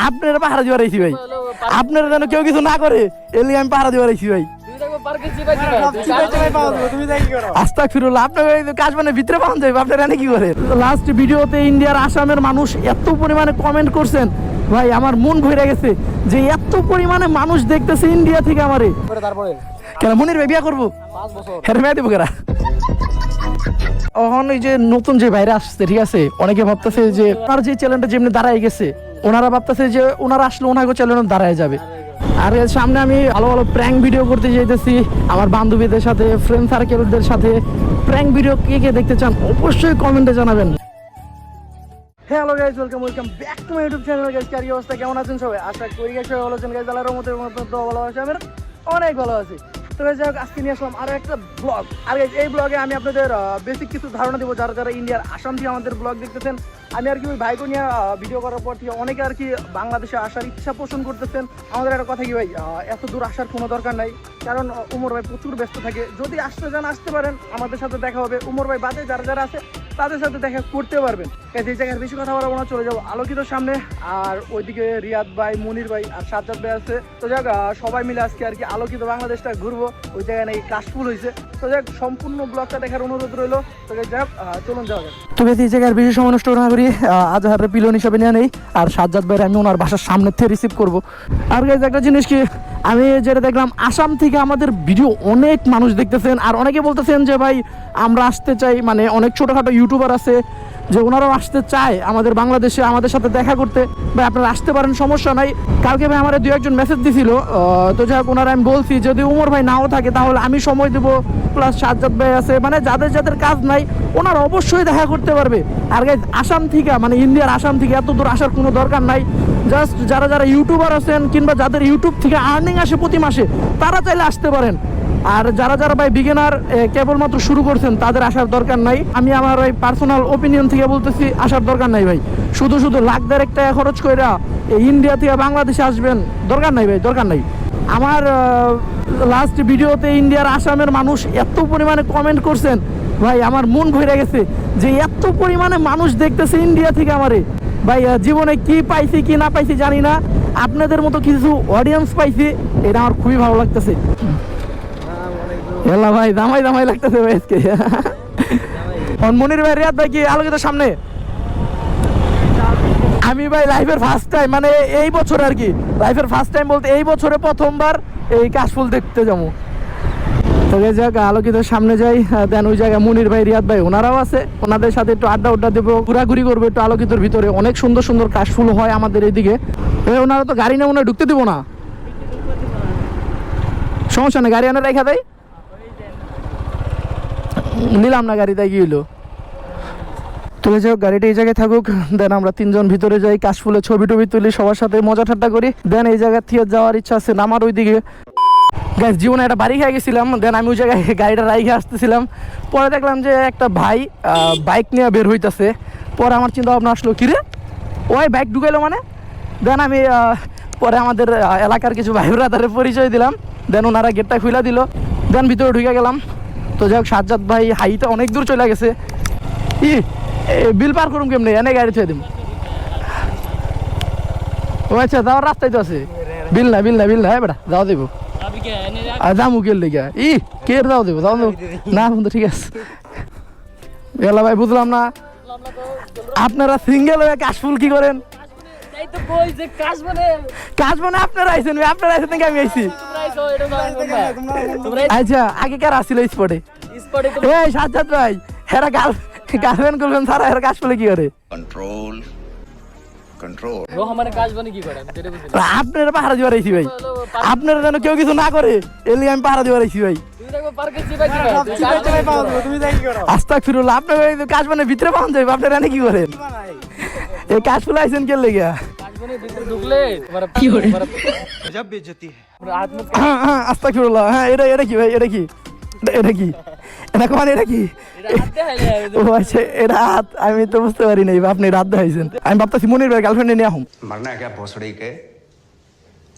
আপনারা পাহারা দিবার আইছি ভাই, আপনারা যেন কেউ কিছু না করে এর লিগে আমি পাহারা দিবার আইছি ভাই। আস্তাগফিরুল্লাহ, আপনারা কাজ মানে ভিতরে পাওয়া যাবে, আপনারা এনে কি করেন? লাস্ট ভিডিওতে ইন্ডিয়ার আসামের মানুষ এত পরিমাণে কমেন্ট করছেন ভাই, আমার মন ভরে গেছে যে এত পরিমাণে মানুষ দেখতেছে ইন্ডিয়া থেকে আমারে। কেন মনির ভাই বিয়া করবো? 5 বছর হেরে মেয়ে দেবো কেরা? এখন এই যে নতুন যে বাইরে আসছে, ঠিক আছে, অনেকে ভাবতেছে যে ওনার যে চ্যানেলটা যেমনি দাঁড়ায় গেছে, ওনারা ভাবতেছে যে ওনারা আসলে ওনাকে চ্যানেল দাঁড়ায় যাবে। আর এর সামনে আমি ভালো ভালো প্র্যাঙ্ক ভিডিও করতে যাইতেছি আমার বান্ধবীদের সাথে, ফ্রেন্ড সার্কেলদের সাথে। প্র্যাঙ্ক ভিডিও কে কে দেখতে চান অবশ্যই কমেন্টে জানাবেন। Hello guys, welcome back to my YouTube channel guys. কি অবস্থা, কেমন আছেন সবাই? আশা করি গাইস সবাই ভালো আছেন গাইস। আল্লাহর রহমতে ভালো আছে, আমি অনেক ভালো আছি। তো যাই হোক, আজকে নিয়ে আসলাম আরো একটা ব্লগ। আর এই ব্লগে আমি আপনাদের বেসিক কিছু ধারণা দেবো, যারা যারা ইন্ডিয়ার আসাম থেকে আমাদের ব্লগ দেখতেছেন। আমি আর কি ওই ভাইকে নিয়ে ভিডিও করার পর থেকে অনেকে আর কি বাংলাদেশে আসার ইচ্ছা পোষণ করতেছেন। আমাদের একটা কথা কি ভাই, এত দূর আসার কোনো দরকার নাই, কারণ উমর ভাই প্রচুর ব্যস্ত থাকে। যদি আসতে চান আসতে পারেন, আমাদের সাথে দেখা হবে। উমর ভাই বাদে যারা যারা আছে তাদের সাথে দেখা করতে পারবেন। এই জায়গায় বেশি কথা বলবো না, চলে যাবো আলোকিতর সামনে। আর ওইদিকে রিয়াদ ভাই, মনির ভাই আর সাজ্জাদ ভাই আছে। তো যাক, সবাই মিলে আজকে আর কি আলোকিত বাংলাদেশটা ঘুরবো। ওই জায়গায় নাকি কাশফুল হয়েছে। তো যাক, সম্পূর্ণ ব্লগটা দেখার অনুরোধ রইলো। তো যাক, চলুন যাওয়া যাক। তো এই জায়গার বেশি সময় নষ্ট না করি, আজহারের পিলন হিসাবে নিয়ে নেই। আর সাজ্জাদ ভাই আমি ওনার বাসার সামনে থেকে রিসিভ করবো। আর গাইজ একটা জিনিস কি, আমি যেটা দেখলাম, আসাম থেকে আমাদের ভিডিও অনেক মানুষ দেখতেছেন। আর অনেকে বলতেছেন যে ভাই আমরা আসতে চাই, মানে অনেক ছোটোখাটো ইউটিউবার আছে যে ওনারাও আসতে চায় আমাদের বাংলাদেশে আমাদের সাথে দেখা করতে। ভাই আপনারা আসতে পারেন, সমস্যা নাই। কালকে ভাই আমার 2-1 মেসেজ দিছিল। তো যাই হোক, ওনারা আমি বলছি যদি উমর ভাই নাও থাকে তাহলে আমি সময় দেবো, প্লাস সাজ্জাদ ভাই আছে, মানে যাদের যাদের কাজ নাই ওনারা অবশ্যই দেখা করতে পারবে। আর গাইজ আসাম থেকে, মানে ইন্ডিয়ার আসাম থেকে এত দূর আসার কোনো দরকার নাই। জাস্ট যারা যারা ইউটিউবার আছেন কিংবা যাদের ইউটিউব থেকে আর্নিং আসে প্রতি মাসে, তারা চাইলে আসতে পারেন। আর যারা যারা ভাই বিগিনার, কেবলমাত্র শুরু করছেন, তাদের আসার দরকার নাই। আমি আমার ওই পার্সোনাল ওপিনিয়ন থেকে বলতেছি, আসার দরকার নাই ভাই। শুধু লাখ দেড়েক টাকা খরচ করে ইন্ডিয়া থেকে বাংলাদেশে আসবেন, দরকার নাই ভাই, দরকার নাই। আমার লাস্ট ভিডিওতে ইন্ডিয়ার আসামের মানুষ এত পরিমাণে কমেন্ট করছেন ভাই, আমার মন ভরে গেছে যে এত পরিমাণে মানুষ দেখতেছে ইন্ডিয়া থেকে আমারে। ভাই জীবনে কি পাইছি কি না পাইছি জানি না, আপনাদের মতো কিছু অডিয়েন্স পাইছি, এটা আমার খুবই ভালো লাগতেছে। এলা ভাই দামাই দামাই লাগতেছে ভাই আজকে। মনির ভাই, রিয়াদ ভাই কি আলোকিত সামনে? আমি ভাই লাইফের ফার্স্ট টাইম, মানে এই বছর আর কি, লাইফের ফার্স্ট টাইম বলতে এই বছরে প্রথমবার এই কাশফুল দেখতে যাবো। তো এই জায়গা আলোকিতর সামনে যাই, দেন ওই জায়গায় মনির ভাই, রিয়াদ ভাই ওনারাও আছে, ওনাদের সাথে একটু আড্ডা দেবো, ঘোরাঘুরি করবো একটু আলোকিতর ভিতরে। অনেক সুন্দর সুন্দর কাশফুল হয় আমাদের এইদিকে। ওনারা তো গাড়ি নিয়ে ঢুকতে দিব না, সমস্যা নেই, গাড়ি আনে রেখা দেয়, নিলাম না গাড়ি, তাই কি হইলো। তুলে যাও, গাড়িটা এই জায়গায় থাকুক, দেন আমরা 3 জন ভিতরে যাই, কাশফুলে ছবি টবি তুলি, সবার সাথে মজা ঠাট্টা করি। দেন এই জায়গা থেকে যাওয়ার ইচ্ছা আছে নামার ওইদিকে। গাইস জীবনে একটা বাড়ি খেয়ে গেছিলাম, দেন আমি ওই জায়গায় গাড়িটা রাইখে আসতেছিলাম। পরে দেখলাম যে একটা ভাই বাইক নিয়ে বের হইতেছে। পরে আমার চিন্তা ভাবনা আসলো, কিরে ওই বাইক ঢুকাইলো মানে। দেন আমি পরে আমাদের এলাকার কিছু ভাই ব্রাদারের পরিচয় দিলাম, দেন ওনারা গেটটা খুলে দিল, দেন ভিতরে ঢুকে গেলাম। তো যাই হোক, সাজ্জাদ ভাই হাইতে অনেক দূর চলে গেছে। বিল পার করুম কেমনি, এনে গাড়ি থুয়ে দিম। ও আচ্ছা, যাওয়ার রাস্তায় তো আছে। বিল না হ্যাঁ বেটা, যাওয়া দেবো, যাবো গেল লেগে কে যাওয়া দেবো, যাওয়া দেবো না বন্ধু, ঠিক আছে। এলা ভাই বুঝলাম না, আপনারা সিঙ্গেল হয়ে কাশফুল কি করেন? কাজ মানে আপনারা আইছেন, আপনারা আইছেন নাকি আমি আইছি? আচ্ছা, আগে কার আসছিল স্পটে? এই সাজ্জাদ ভাই, হেরা গার্লফ্রেন্ড করবেন সারা, হেরা কাশফুলে কি করে? আপনারা পাহারা দিবার আইছি ভাই, আপনারা যেন কেউ কিছু না করে এর লিগে আমি পাহারা দিবার আইছি ভাই। আস্তাগফিরুল্লাহ, আপনারা কাজ মানে ভিতরে পাওয়া যাবে, আপনারা এনে কি করেন? এই কাশফুলে আইছেন কে লেগে? আস্তাগফিরুল্লাহ, হ্যাঁ এটা কি ভাই, এটা কি এটা কি? ও আচ্ছা, এটা হাত, আমি তো বুঝতে পারি নাই আপনি রাত দেখাইছেন। আমি ভাবতেছি মনির ভাই গার্লফ্রেন্ডে নিয়ে আহম। मरना है क्या भोसड़ी के?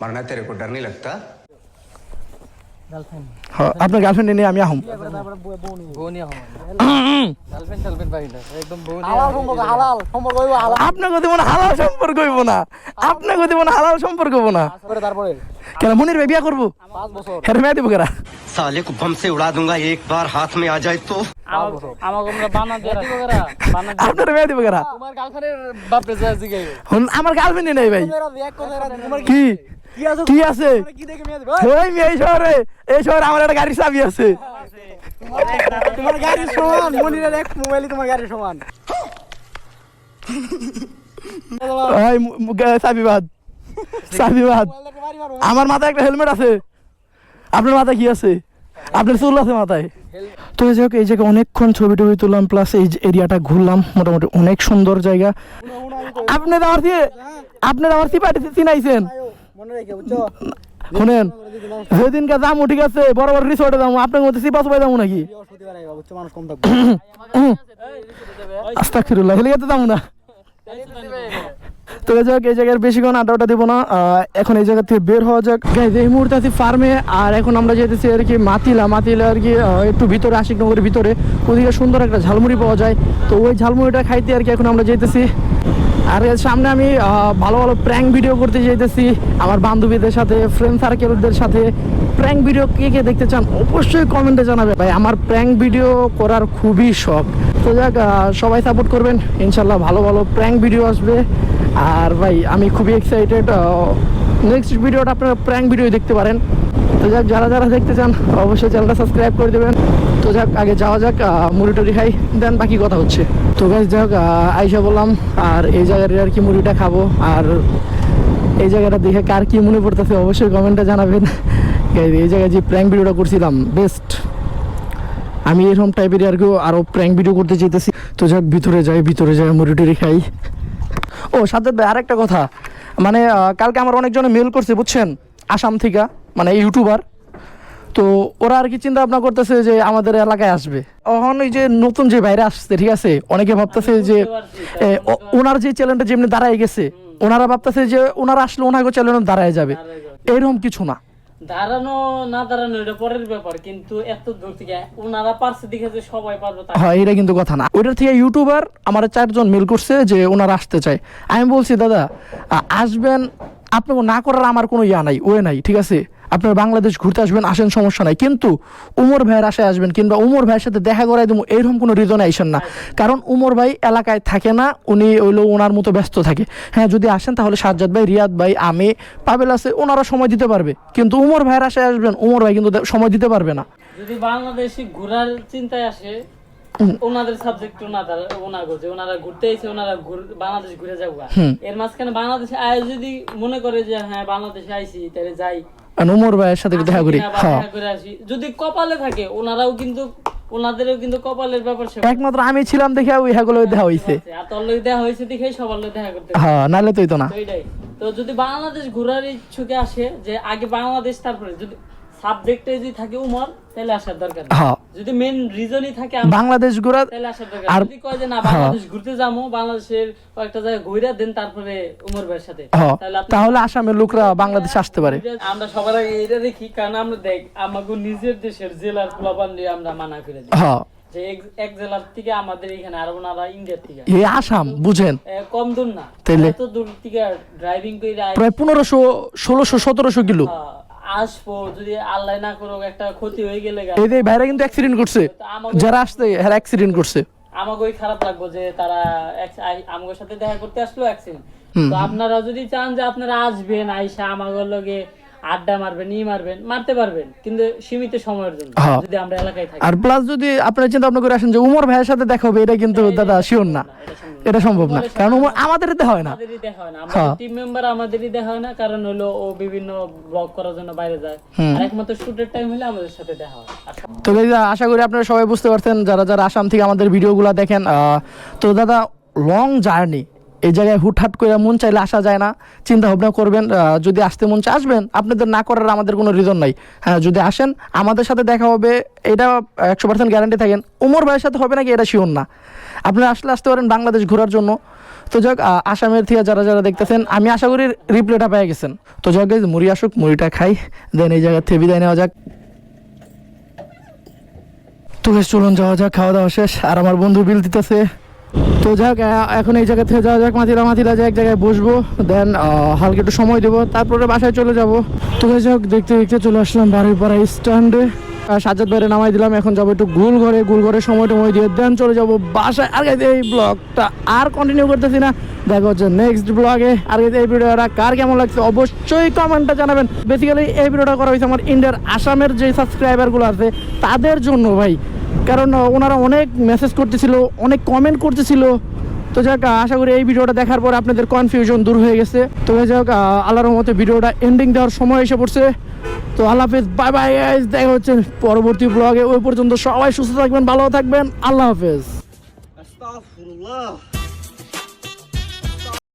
मरना तेरे को डर नहीं लगता? হ্যাঁ আপনার গার্লফ্রেন্ড নিয়ে আমি আহম আপনাকে দেবো না হালাল সম্পর্ক হইব না, আপনাকে দেবো না হালাল সম্পর্ক হইব না। কেন মনির ভাই বিয়া করবো? হ্যাঁ মেয়ে দিব কেরা? साले को बम से उड़ा दूंगा एक बार हाथ में आ जाए तो। আপনার মেয়ে দিব কেরা? আমার গার্লফ্রেন্ড নেই ভাই। কি কি আছে ওই এই শহরে, এই শহরে আমার একটা গাড়ির চাবি আছে। তোমার গাড়ির সমান মনিরের এক মোবাইলই তোমার গাড়ির সমান। চাবিবাদ চাবিবাদ। আমার মাথায় একটা হেলমেট আছে, আপনার মাথায় কি আছে? আপনার চুল আছে মাথায়? তো যাই হোক এই জায়গায় অনেকক্ষণ ছবি টবি তুললাম, প্লাস এই এরিয়াটা ঘুরলাম, মোটামুটি অনেক সুন্দর জায়গা। আপনার আমার সিপাটি চিনাইছেন? শুনেন যেদিনকে যাবো ঠিক আছে বড় বড় রিসোর্টে যাবো, আপনার মধ্যে সিপা সুপাই যাবো নাকি? আস্তাগফিরুল্লাহ, হেলে যাবো না। তো যাক এই জায়গায় বেশিক্ষণ আড্ডা দেবো না, এখন এই জায়গা থেকে বের হওয়া যাক। এই মুহূর্তে আছি ফার্মে, আর এখন আমরা যেতেছি আর কি মাতিলা আর কি একটু ভিতরে আশিকনগরের ভিতরে, ওদিকে সুন্দর একটা ঝালমুড়ি পাওয়া যায়, তো ওই ঝালমুড়িটা খাইতে আর কি এখন আমরা যেতেছি। আর এর সামনে আমি ভালো ভালো প্র্যাঙ্ক ভিডিও করতে যেতেছি আমার বান্ধবীদের সাথে, ফ্রেন্ড সার্কেলদের সাথে। প্র্যাঙ্ক ভিডিও কে কে দেখতে চান অবশ্যই কমেন্টে জানাবে ভাই, আমার প্র্যাঙ্ক ভিডিও করার খুবই শখ। তো যাক সবাই সাপোর্ট করবেন, ইনশাল্লাহ ভালো ভালো প্র্যাঙ্ক ভিডিও আসবে। আর ভাই আমি খুবই এক্সাইটেড, নেক্সট ভিডিওটা আপনারা প্র্যাঙ্ক ভিডিও দেখতে পারেন। তো যাক যারা যারা দেখতে চান অবশ্যই চ্যানেলটা সাবস্ক্রাইব করে দেবেন। তো যাক আগে যাওয়া যাক, মুড়ি টুড়ি খাই, দেন বাকি কথা হচ্ছে। তো গাইস যাক আইসা বললাম, আর এই জায়গার আর কি মুড়িটা খাবো, আর এই জায়গাটা দেখে কার কি মনে পড়তেছে অবশ্যই কমেন্টে জানাবেন। এই জায়গায় যে প্র্যাঙ্ক ভিডিওটা করছিলাম বেস্ট, আমি এরকম টাইপের আর কি আরও প্র্যাঙ্ক ভিডিও করতে চাইতেছি। তো যাক ভিতরে যাই মুড়ি টুড়ি খাই। ও সাজ্জাদ ভাই আরেকটা কথা, মানে কালকে আমার অনেকজনে মেল করছে বুঝছেন, আসাম থেকে, মানে ইউটিউবার। তো ওরা আর কি চিন্তা ভাবনা করতেছে যে আমাদের এলাকায় আসবে। এখন ওই যে নতুন যে বাইরে আসছে ঠিক আছে, অনেকে ভাবতেছে যে ওনার যে চ্যানেলটা যেমনি দাঁড়ায় গেছে, ওনারা ভাবতেছে যে ওনারা আসলে ওনাকে চ্যানেল দাঁড়ায় যাবে, এরকম কিছু না। দাঁড়ানো না দাঁড়ানো এটা পরের ব্যাপার, কিন্তু এত দূর থেকে ওনারা পারছে দেখে যে সবাই পারবে হ্যাঁ এটা কিন্তু কথা না। ওইটার থেকে ইউটিউবার আমার 4 জন মেল করছে যে ওনারা আসতে চায়। আমি বলছি দাদা আসবেন, আপনাকে না করার আমার কোনো ইয়া নাই, ওয়ে নাই, ঠিক আছে আপনার বাংলাদেশ ঘুরতে আসবেন, আসেন সমস্যা নাই, কিন্তু উমর ভাইয়ের আশায় আসবেন কিংবা উমর ভাইয়ের সাথে দেখা করাই দেবো এইরকম কোনো রিজনে আইসেন না। কারণ উমর ভাই এলাকায় থাকে না, উনি ওইলো ওনার মতো ব্যস্ত থাকে। হ্যাঁ যদি আসেন তাহলে সাজ্জাদ ভাই, রিয়াদ ভাই, আমি, পাবেল আছে, ওনারা সময় দিতে পারবে, কিন্তু উমর ভাইয়ের আশায় আসবেন উমর ভাই কিন্তু সময় দিতে পারবে না। যদি বাংলাদেশে ঘোরার চিন্তায় আসে, ওনাদের সাবজেক্ট ওনারা ঘুরতে এসে ওনারা বাংলাদেশ ঘুরে যাবো, এর মাঝখানে বাংলাদেশে আয় যদি মনে করে যে হ্যাঁ বাংলাদেশে আইসি তাহলে যাই উমর ভাইয়ের সাথে দেখা করি, যদি কপালে থাকে ওনারাও কিন্তু ওনাদেরও কিন্তু কপালের ব্যাপার। একমাত্র আমি ছিলাম দেখে ওই হ্যাগুলো দেখা হইছে, আর তোর লগে দেখা হইছে দেখে সবার লগে দেখা করতে, হ্যাঁ নালে তো না। তো যদি বাংলাদেশ ঘোরার ইচ্ছুকে আসে যে আগে বাংলাদেশ, তারপরে যদি সাবজেক্টে যদি থাকে উমর তাহলে আসার দরকার নেই, যদি মেইন রিজনই থাকে বাংলাদেশ ঘোরা তাহলে আসার দরকার। আর যদি কয় যে না বাংলাদেশ ঘুরতে যাবো, বাংলাদেশের কয়েকটা জায়গা ঘুরে দেন তারপরে উমর ভাইয়ের সাথে, তাহলে আসামের লোকরা বাংলাদেশে আসতে পারে। আমরা সবার আগে এটা দেখি, কারণ আমরা দেখ আমাদের নিজের দেশের জেলার প্লাবান দিয়ে আমরা মানা করে দিই যে এক জেলার থেকে আমাদের এখানে, আর ওনারা ইন্ডিয়ার থেকে এই আসাম বুঝেন কম দূর না, এত দূর থেকে ড্রাইভিং করে প্রায় 1500 1600 1700 কিলো আসবো। যদি আল্লাহ না করুক একটা ক্ষতি হয়ে গেলে, এই যে ভাইরা কিন্তু অ্যাক্সিডেন্ট করছে, যারা আসছে এরা অ্যাক্সিডেন্ট করছে, আমাকে খারাপ লাগবে যে তারা আমাদের সাথে দেখা করতে আসলো অ্যাক্সিডেন্ট। তো আপনারা যদি চান যে আপনারা আসবেন, আইসা আমাদের লগে আড্ডা মারবেন, মারতে পারবেন, কিন্তু সীমিত সময়ের জন্য, যদি আমরা এলাকায় থাকি। আর প্লাস যদি আপনারা চিন্তা ভাবনা করে আসেন যে উমর ভাইয়ের সাথে দেখা হবে, এটা কিন্তু দাদা শিওর না, এটা সম্ভব না, কারণ আমাদের দেখা হয় না, আমাদের টিম মেম্বার আমাদেরই দেখা হয় না, কারণ হলো ও বিভিন্ন ব্লগ করার জন্য বাইরে যায়, আর একমাত্র শুটের টাইম হলে আমাদের সাথে দেখা হয়। তো আশা করি আপনারা সবাই বুঝতে পারছেন যারা যারা আসাম থেকে আমাদের ভিডিওগুলো দেখেন। তো দাদা লং জার্নি, এই জায়গায় হুটহাট করে মন চাইলে আসা যায় না, চিন্তা ভাবনা করবেন, যদি আসতে মন চায় আসবেন, আপনাদের না করার আমাদের কোনো রিজন নাই। হ্যাঁ যদি আসেন আমাদের সাথে দেখা হবে, এটা 100% গ্যারান্টি থাকেন। উমর ভাইয়ের সাথে হবে নাকি এটা শিওর না, আপনারা আসতে পারেন বাংলাদেশ ঘোরার জন্য। তো যাক আসামের থেকে যারা যারা দেখতেছেন, আমি আশা করি রিপ্লাইটা পেয়ে গেছেন। তো যাক মুড়ি আসুক, মুড়িটা খাই, দেন এই জায়গা থেকে বিদায় নেওয়া যাক। তো বেশ চলুন যাওয়া যাক, খাওয়া দাওয়া শেষ আর আমার বন্ধু বিল দিতেছে। তো যাক এখন এই জায়গা থেকে যাওয়া যাক মাথিরা যে এক জায়গায় বসবো, দেন হালকা একটু সময় দেবো, তারপরে বাসায় চলে যাব। তো যাক দেখতে দেখতে চলে আসলাম বাড়ির পাড়া স্ট্যান্ডে, সাজ্জাদ বাইরে নামাই দিলাম। এখন যাবো একটু গোল ঘরে সময় টময় দিয়ে দেন চলে যাবো বাসায়। আর গাইজ এই ব্লগটা আর কন্টিনিউ করতেছি না, দেখা হচ্ছে নেক্সট ব্লগে। আর গাইজ এই ভিডিওটা কার কেমন লাগছে অবশ্যই কমেন্টে জানাবেন। বেসিক্যালি এই ভিডিওটা করা হয়েছে আমার ইন্ডিয়ার আসামের যে সাবস্ক্রাইবারগুলো আছে তাদের জন্য ভাই, কারণ ওনারা অনেক মেসেজ করতেছিল, অনেক কমেন্ট করতেছিল। তো যাক আশা করি এই ভিডিওটা দেখার পর আপনাদের কনফিউশন দূর হয়ে গেছে। তো যাক আল্লাহর রহমতে ভিডিওটা এন্ডিং দেওয়ার সময় এসে পড়ছে। তো আল্লাহ হাফেজ, বাই বাই গাইস, দেখা হচ্ছে পরবর্তী ব্লগে। ওই পর্যন্ত সবাই সুস্থ থাকবেন, ভালো থাকবেন, আল্লাহ হাফেজ। আস্তাগফিরুল্লাহ।